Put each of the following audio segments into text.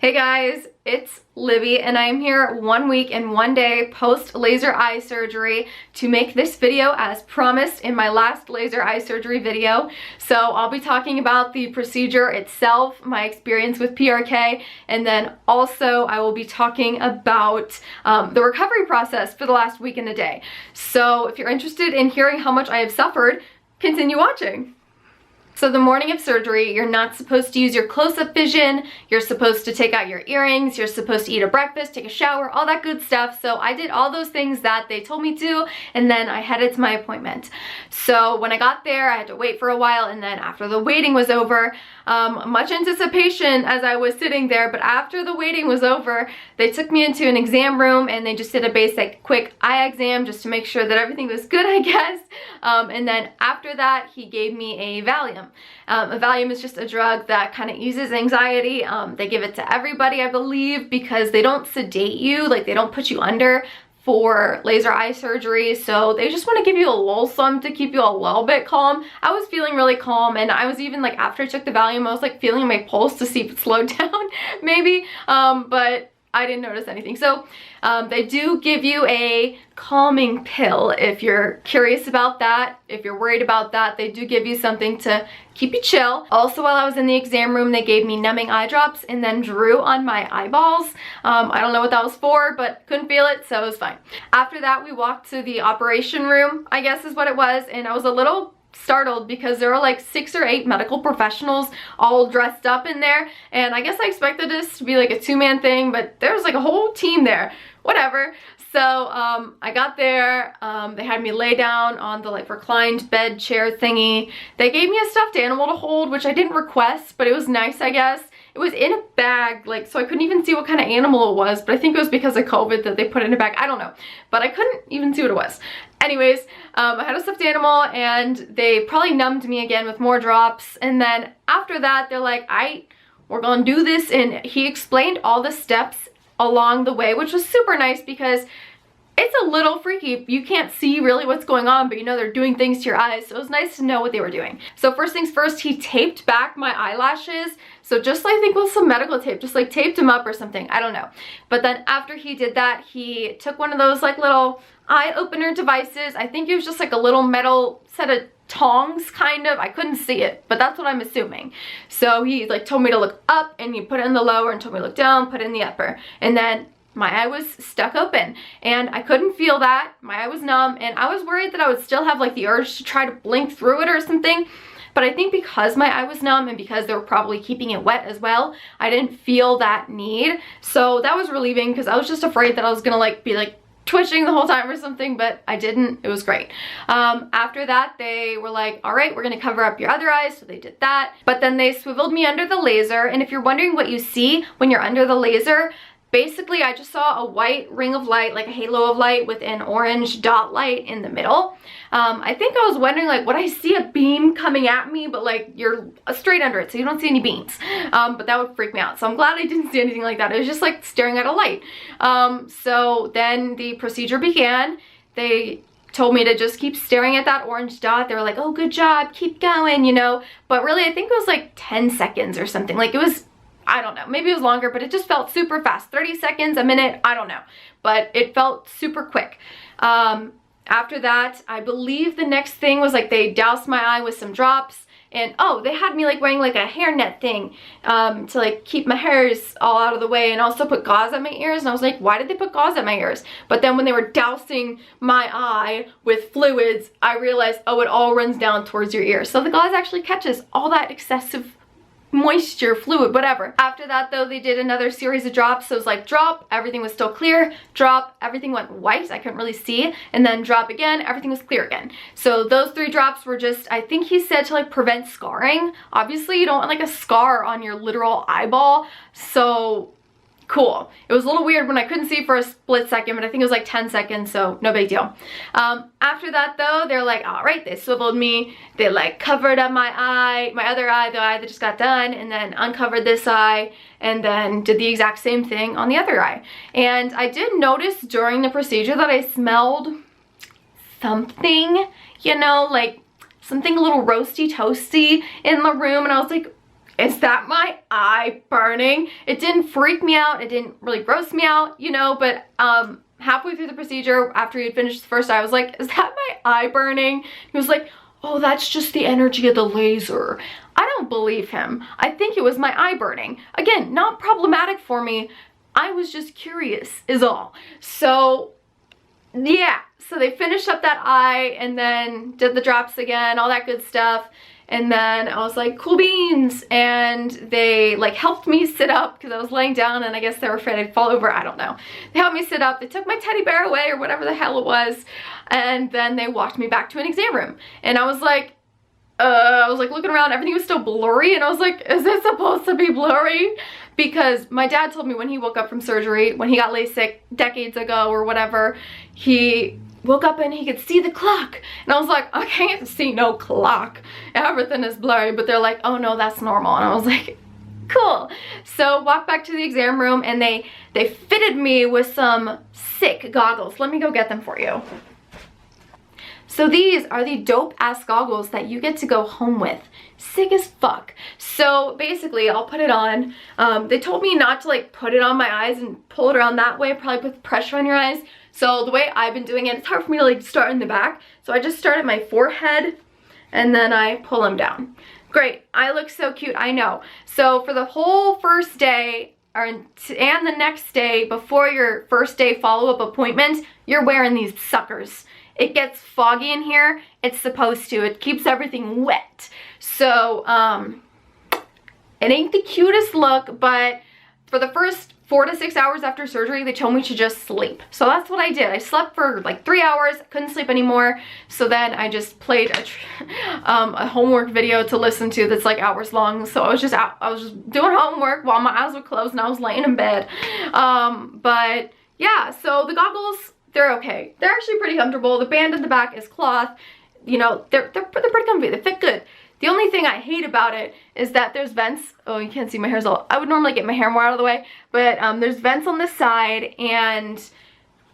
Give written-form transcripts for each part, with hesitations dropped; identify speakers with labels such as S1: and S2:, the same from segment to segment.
S1: Hey guys, it's Libby and I'm here 1 week and 1 day post laser eye surgery to make this video as promised in my last laser eye surgery video. So I'll be talking about the procedure itself, my experience with PRK, and then also I will be talking about the recovery process for the last week and a day. So if you're interested in hearing how much I have suffered, continue watching. So the morning of surgery, you're not supposed to use your close-up vision, you're supposed to take out your earrings, you're supposed to eat a breakfast, take a shower, all that good stuff. So I did all those things that they told me to, and then I headed to my appointment. So when I got there, I had to wait for a while, and then after the waiting was over, much anticipation as I was sitting there, but after the waiting was over, they took me into an exam room and they just did a basic quick eye exam just to make sure that everything was good, I guess. And then after that, he gave me a Valium. A Valium is just a drug that kind of eases anxiety. They give it to everybody, I believe, because they don't sedate you, like they don't put you under for laser eye surgery, so they just want to give you a little something to keep you a little bit calm. I was feeling really calm, and I was even like, after I took the Valium, I was like feeling my pulse to see if it slowed down maybe, but I didn't notice anything. So they do give you a calming pill if you're curious about that. If you're worried about that, they do give you something to keep you chill. Also, while I was in the exam room, they gave me numbing eye drops and then drew on my eyeballs. I don't know what that was for, but couldn't feel it, so it was fine. After that, we walked to the operation room, I guess is what it was, and I was a little startled because there were like 6 or 8 medical professionals all dressed up in there, and I guess I expected this to be like a 2-man thing, but there was like a whole team there, whatever. So I got there, they had me lay down on the like reclined bed chair thingy. They gave me a stuffed animal to hold, which I didn't request, but it was nice, I guess. It was in a bag, like, so I couldn't even see what kind of animal it was, but I think it was because of COVID that they put it in a bag. I don't know, but I couldn't even see what it was. Anyways, I had a stuffed animal, and they probably numbed me again with more drops, and then after that, they're like, we're gonna do this, and he explained all the steps along the way, which was super nice because it's a little freaky. You can't see really what's going on, but you know they're doing things to your eyes, so it was nice to know what they were doing. So first things first, he taped back my eyelashes. So just I think with some medical tape, just like taped them up or something, I don't know. But then after he did that, he took one of those like little eye opener devices. I think it was just like a little metal set of tongs, kind of. I couldn't see it, but that's what I'm assuming. So he like told me to look up, and he put it in the lower, and told me to look down, put it in the upper, and then my eye was stuck open and I couldn't feel that. My eye was numb, and I was worried that I would still have like the urge to try to blink through it or something. But I think because my eye was numb and because they were probably keeping it wet as well, I didn't feel that need. So that was relieving because I was just afraid that I was gonna like be like twitching the whole time or something, but I didn't. It was great. After that, they were like, all right, we're gonna cover up your other eyes, so they did that. But then they swiveled me under the laser, and if you're wondering what you see when you're under the laser, basically, I just saw a white ring of light, like a halo of light with an orange dot light in the middle. I think I was wondering, like, would I see a beam coming at me, but like you're straight under it, so you don't see any beams. But that would freak me out. So I'm glad I didn't see anything like that. It was just like staring at a light. So then the procedure began. They told me to just keep staring at that orange dot. They were like, oh, good job, keep going, you know. But really, I think it was like 10 seconds or something. Like, it was, I don't know, maybe it was longer, but it just felt super fast. 30 seconds, a minute, I don't know. But it felt super quick. After that, I believe the next thing was like they doused my eye with some drops. And oh, they had me like wearing like a hairnet thing to like keep my hairs all out of the way, and also put gauze at my ears. And I was like, why did they put gauze at my ears? But then when they were dousing my eye with fluids, I realized, oh, it all runs down towards your ears. So the gauze actually catches all that excessive moisture, fluid, whatever. After that though, they did another series of drops. So it was like drop, everything was still clear, drop, everything went white, I couldn't really see, and then drop again, everything was clear again. So those 3 drops were just, I think he said, to like prevent scarring. Obviously you don't want like a scar on your literal eyeball, so cool. It was a little weird when I couldn't see for a split second, but I think it was like 10 seconds, so no big deal. After that though, they're like, all right, they swiveled me, they like covered up my eye, my other eye, the eye that just got done, and then uncovered this eye, and then did the exact same thing on the other eye. And I did notice during the procedure that I smelled something, you know, like something a little roasty toasty in the room, and I was like, is that my eye burning? It didn't freak me out. It didn't really gross me out, you know, but halfway through the procedure, after he had finished the first eye, I was like, is that my eye burning? He was like, oh, that's just the energy of the laser. I don't believe him. I think it was my eye burning. Again, not problematic for me. I was just curious is all. So yeah, so they finished up that eye and then did the drops again, all that good stuff. And then I was like, cool beans. And they like helped me sit up because I was laying down and I guess they were afraid I'd fall over. I don't know. They helped me sit up. They took my teddy bear away or whatever the hell it was. And then they walked me back to an exam room. And I was like looking around, everything was still blurry. And I was like, is this supposed to be blurry? Because my dad told me when he woke up from surgery, when he got LASIK decades ago or whatever, he woke up and he could see the clock. And I was like, I can't see no clock. Everything is blurry. But they're like, oh no, that's normal. And I was like, cool. So walked back to the exam room and they fitted me with some sick goggles. Let me go get them for you. So these are the dope ass goggles that you get to go home with. Sick as fuck. So basically I'll put it on. They told me not to like put it on my eyes and pull it around that way, probably put pressure on your eyes. So the way I've been doing it, it's hard for me to like start in the back. So I just start at my forehead and then I pull them down. Great, I look so cute, I know. So for the whole first day and the next day before your first day follow-up appointment, you're wearing these suckers. It gets foggy in here. It's supposed to. It keeps everything wet. So it ain't the cutest look, but for the first 4 to 6 hours after surgery, they told me to just sleep. So that's what I did. I slept for like 3 hours, couldn't sleep anymore. So then I just played a homework video to listen to that's like hours long. So I was just doing homework while my eyes were closed and I was laying in bed. But yeah, so the goggles, they're okay. They're actually pretty comfortable. The band in the back is cloth. You know, they're pretty comfy. They fit good. The only thing I hate about it is that there's vents. Oh, you can't see my hair's all. I would normally get my hair more out of the way, but there's vents on this side and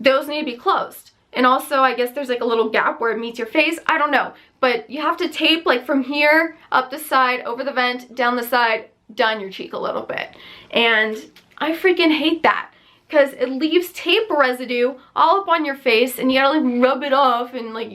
S1: those need to be closed. And also, I guess there's like a little gap where it meets your face. I don't know, but you have to tape like from here up the side, over the vent, down the side, down your cheek a little bit. And I freaking hate that because it leaves tape residue all up on your face and you gotta like rub it off and like,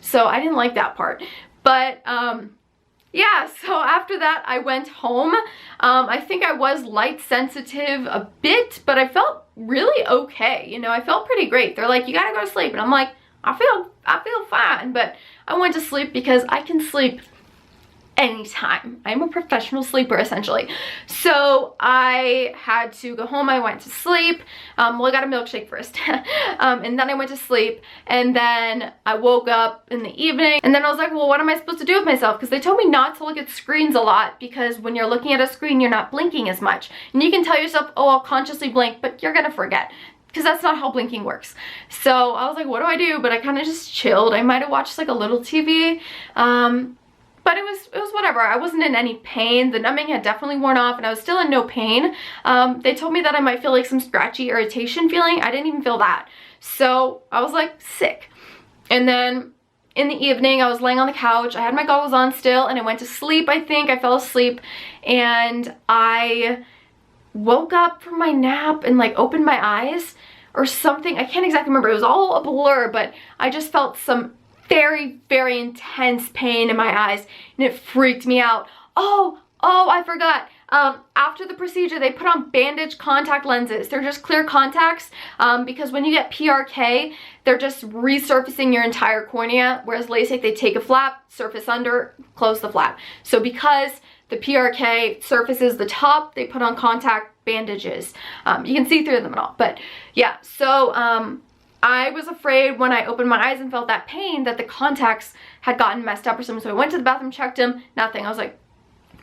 S1: so I didn't like that part. But yeah, so after that I went home. I think I was light sensitive a bit, but I felt really okay. You know, I felt pretty great. They're like, you gotta go to sleep. And I'm like, I feel fine. But I went to sleep because I can sleep anytime. I'm a professional sleeper essentially. So I had to go home. I went to sleep. Well, I got a milkshake first. And then I went to sleep. And then I woke up in the evening. And then I was like, well, what am I supposed to do with myself? Because they told me not to look at screens a lot because when you're looking at a screen, you're not blinking as much. And you can tell yourself, oh, I'll consciously blink, but you're gonna forget. Because that's not how blinking works. So I was like, what do I do? But I kind of just chilled. I might have watched like a little TV. But it was whatever. I wasn't in any pain. The numbing had definitely worn off and I was still in no pain. They told me that I might feel like some scratchy irritation feeling. I didn't even feel that. So I was like sick. And then in the evening I was laying on the couch. I had my goggles on still and I went to sleep, I think. I fell asleep and I woke up from my nap and like opened my eyes or something. I can't exactly remember. It was all a blur, but I just felt some very, very intense pain in my eyes and it freaked me out. Oh, I forgot. After the procedure, they put on bandage contact lenses. They're just clear contacts because when you get PRK, they're just resurfacing your entire cornea, whereas LASIK, they take a flap, surface under, close the flap. So because the PRK surfaces the top, they put on contact bandages. You can see through them and all, but yeah, so I was afraid when I opened my eyes and felt that pain that the contacts had gotten messed up or something. So I went to the bathroom, checked them, nothing. I was like,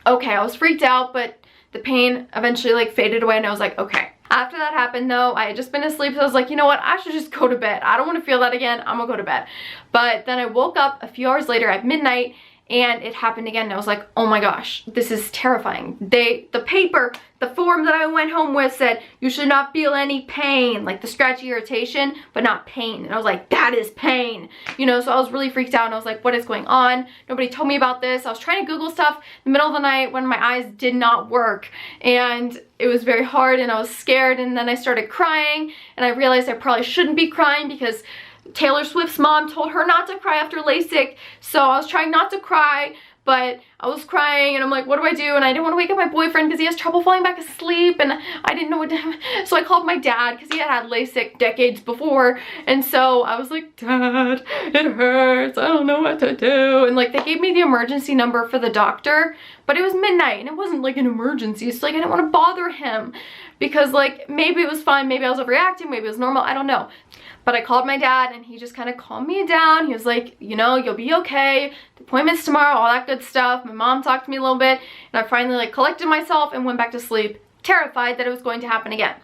S1: okay, I was freaked out, but the pain eventually like faded away and I was like, okay. After that happened though, I had just been asleep, so I was like, you know what, I should just go to bed. I don't want to feel that again, I'm gonna go to bed. But then I woke up a few hours later at midnight and it happened again. And I was like, oh my gosh, this is terrifying. The form that I went home with said, you should not feel any pain, like the scratchy irritation, but not pain. And I was like, that is pain, you know? So I was really freaked out, and I was like, what is going on? Nobody told me about this. I was trying to Google stuff in the middle of the night when my eyes did not work, and it was very hard, and I was scared. And then I started crying, and I realized I probably shouldn't be crying because Taylor Swift's mom told her not to cry after LASIK. So I was trying not to cry, but I was crying, and I'm like, what do I do? And I didn't want to wake up my boyfriend because he has trouble falling back asleep, and I didn't know what to. So I called my dad because he had LASIK decades before, and so I was like, Dad, it hurts, I don't know what to do. And like, they gave me the emergency number for the doctor, but it was midnight and it wasn't like an emergency, so like I didn't want to bother him because like maybe it was fine, maybe I was overreacting, maybe it was normal, I don't know. But I called my dad, and he just kind of calmed me down. He was like, you know, you'll be okay. The appointment's tomorrow, all that good stuff. My mom talked to me a little bit, and I finally like collected myself and went back to sleep, terrified that it was going to happen again.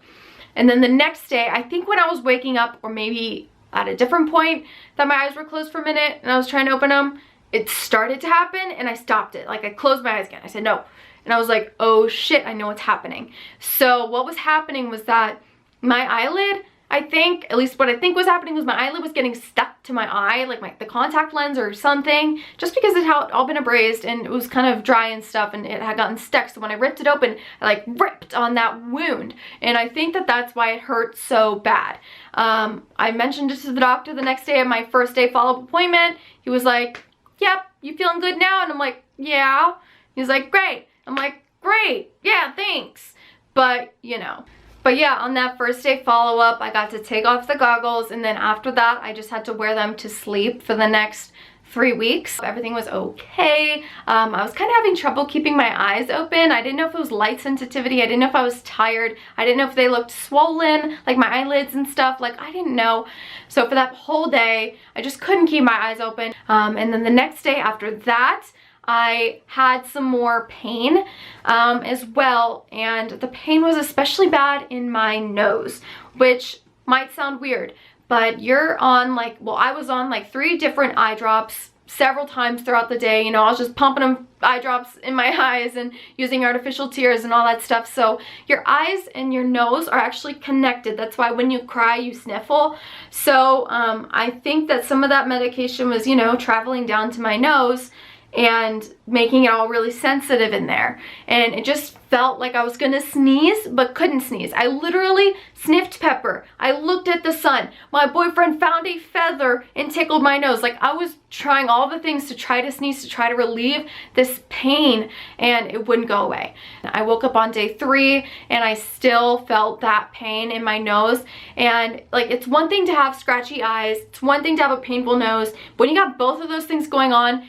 S1: And then the next day, I think when I was waking up, or maybe at a different point, that my eyes were closed for a minute and I was trying to open them, it started to happen, and I stopped it. Like, I closed my eyes again. I said no. And I was like, oh shit, I know what's happening. So what was happening was that my eyelid, I think, at least what I think was happening, was my eyelid was getting stuck to my eye, like the contact lens or something, just because it had all been abrased and it was kind of dry and stuff, and it had gotten stuck. So when I ripped it open, I like ripped on that wound, and I think that that's why it hurt so bad. I mentioned it to the doctor the next day at my first day follow-up appointment. He was like, yep, you feeling good now? And I'm like, yeah. He's like, great. I'm like, great, yeah, thanks. But you know. But yeah, on that first day follow-up, I got to take off the goggles, and then after that, I just had to wear them to sleep for the next 3 weeks. Everything was okay. I was kind of having trouble keeping my eyes open. I didn't know if it was light sensitivity. I didn't know if I was tired. I didn't know if they looked swollen, like my eyelids and stuff. Like, I didn't know. So for that whole day, I just couldn't keep my eyes open. And then the next day after that, I had some more pain as well, and the pain was especially bad in my nose, which might sound weird, but you're on like, well, I was on like 3 different eye drops several times throughout the day. You know, I was just pumping them eye drops in my eyes and using artificial tears and all that stuff. So your eyes and your nose are actually connected. That's why when you cry, you sniffle. So I think that some of that medication was, you know, traveling down to my nose and making it all really sensitive in there, and it just felt like I was gonna sneeze but couldn't sneeze. I literally sniffed pepper. I looked at the sun. My boyfriend found a feather and tickled my nose. Like, I was trying all the things to try to sneeze, to try to relieve this pain, and it wouldn't go away. I woke up on day 3 and I still felt that pain in my nose. And like, it's one thing to have scratchy eyes, it's one thing to have a painful nose, but when you got both of those things going on,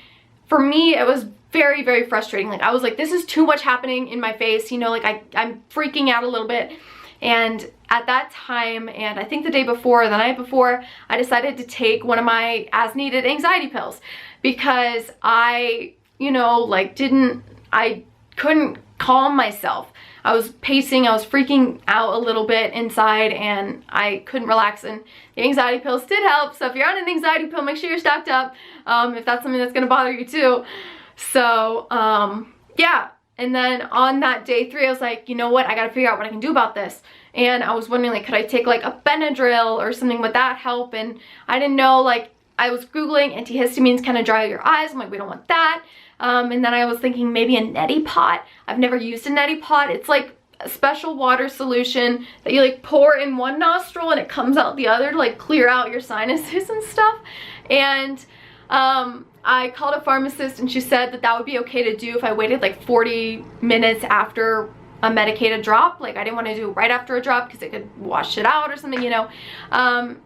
S1: for me, it was very, very frustrating. Like, I was like, this is too much happening in my face, you know, like I'm freaking out a little bit. And at that time, and I think the day before, the night before, I decided to take one of my as needed anxiety pills because I, you know, like I couldn't calm myself. I was pacing, I was freaking out a little bit inside, and I couldn't relax, and the anxiety pills did help. So if you're on an anxiety pill, make sure you're stocked up if that's something that's gonna bother you too. So yeah, and then on that day 3, I was like, you know what, I gotta figure out what I can do about this. And I was wondering, like, could I take like a Benadryl or something? Would that help? And I didn't know, like, I was Googling antihistamines kind of dry out your eyes. I'm like, we don't want that. And then I was thinking maybe a neti pot. I've never used a neti pot. It's like a special water solution that you like pour in one nostril and it comes out the other to like clear out your sinuses and stuff. And I called a pharmacist, and she said that that would be okay to do if I waited like 40 minutes after a medicated drop. Like, I didn't want to do it right after a drop because it could wash it out or something, you know.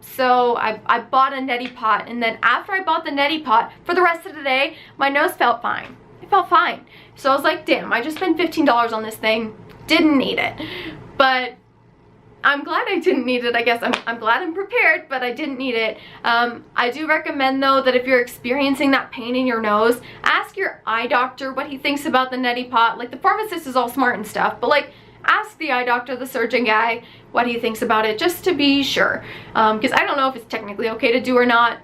S1: So I bought a neti pot, and then after I bought the neti pot, for the rest of the day, my nose felt fine. It felt fine. So I was like, damn, I just spent $15 on this thing. Didn't need it. But I'm glad I didn't need it. I guess I'm glad I'm prepared, but I didn't need it. I do recommend, though, that if you're experiencing that pain in your nose, ask your eye doctor what he thinks about the neti pot. Like, the pharmacist is all smart and stuff, but like, ask the eye doctor, the surgeon guy, what he thinks about it, just to be sure. Because I don't know if it's technically okay to do or not.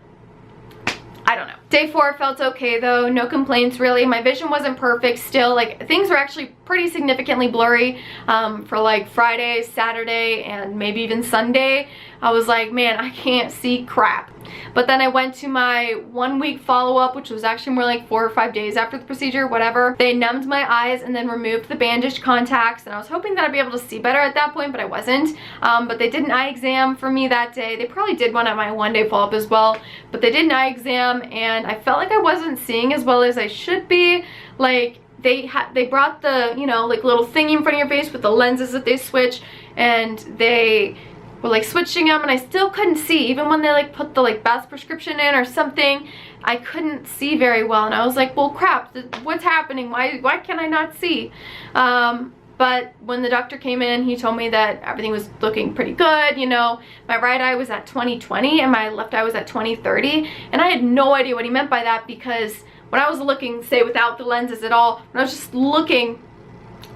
S1: I don't know. Day 4 felt okay though, no complaints really. My vision wasn't perfect still, like things were actually pretty significantly blurry for like Friday, Saturday, and maybe even Sunday. I was like, man, I can't see crap. But then I went to my 1 week follow-up, which was actually more like 4 or 5 days after the procedure, whatever. They numbed my eyes and then removed the bandaged contacts, and I was hoping that I'd be able to see better at that point, but I wasn't. But they did an eye exam for me that day. They probably did one at my 1 day follow-up as well, but they did an eye exam, and I felt like I wasn't seeing as well as I should be. Like, they brought the, you know, like little thingy in front of your face with the lenses that they switch, and they were like switching them, and I still couldn't see. Even when they like put the like best prescription in or something, I couldn't see very well, and I was like, well crap, what's happening? Why can I not see? But when the doctor came in, he told me that everything was looking pretty good. You know, my right eye was at 20/20 and my left eye was at 20/30, and I had no idea what he meant by that, because when I was looking, say without the lenses at all, when I was just looking,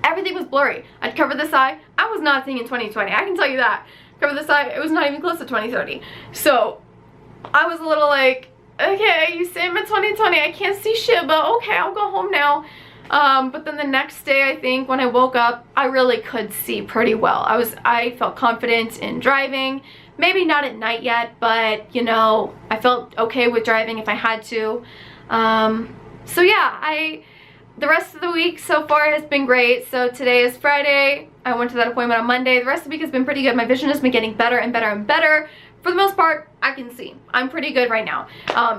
S1: everything was blurry. I'd cover this eye, I was not seeing in 20/20, I can tell you that. Cover this eye, it was not even close to 20/30. So I was a little like, okay, you say I'm at 20/20, I can't see shit, but okay, I'll go home now. But then the next day, I think when I woke up, I really could see pretty well. I felt confident in driving. Maybe not at night yet, but you know, I felt okay with driving if I had to. So yeah, the rest of the week so far has been great. So today is Friday. I went to that appointment on Monday. The rest of the week has been pretty good. My vision has been getting better and better and better. For the most part, I can see. I'm pretty good right now.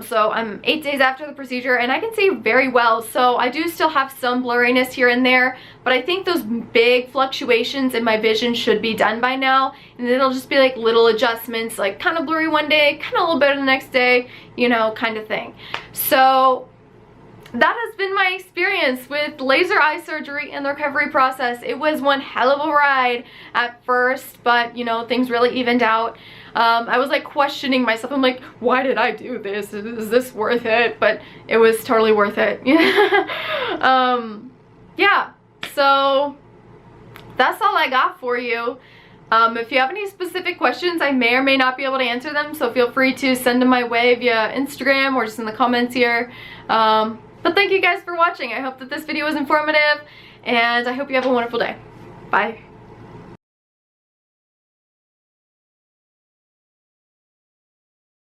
S1: So I'm 8 days after the procedure and I can see very well. So I do still have some blurriness here and there, but I think those big fluctuations in my vision should be done by now. And it'll just be like little adjustments, like kind of blurry one day, kind of a little better the next day, you know, kind of thing. So that has been my experience with laser eye surgery and the recovery process. It was one hell of a ride at first, but you know, things really evened out. I was like questioning myself. I'm like, why did I do this? Is this worth it? But it was totally worth it. Yeah, so that's all I got for you. If you have any specific questions, I may or may not be able to answer them, so feel free to send them my way via Instagram or just in the comments here. But thank you guys for watching. I hope that this video was informative, and I hope you have a wonderful day. Bye.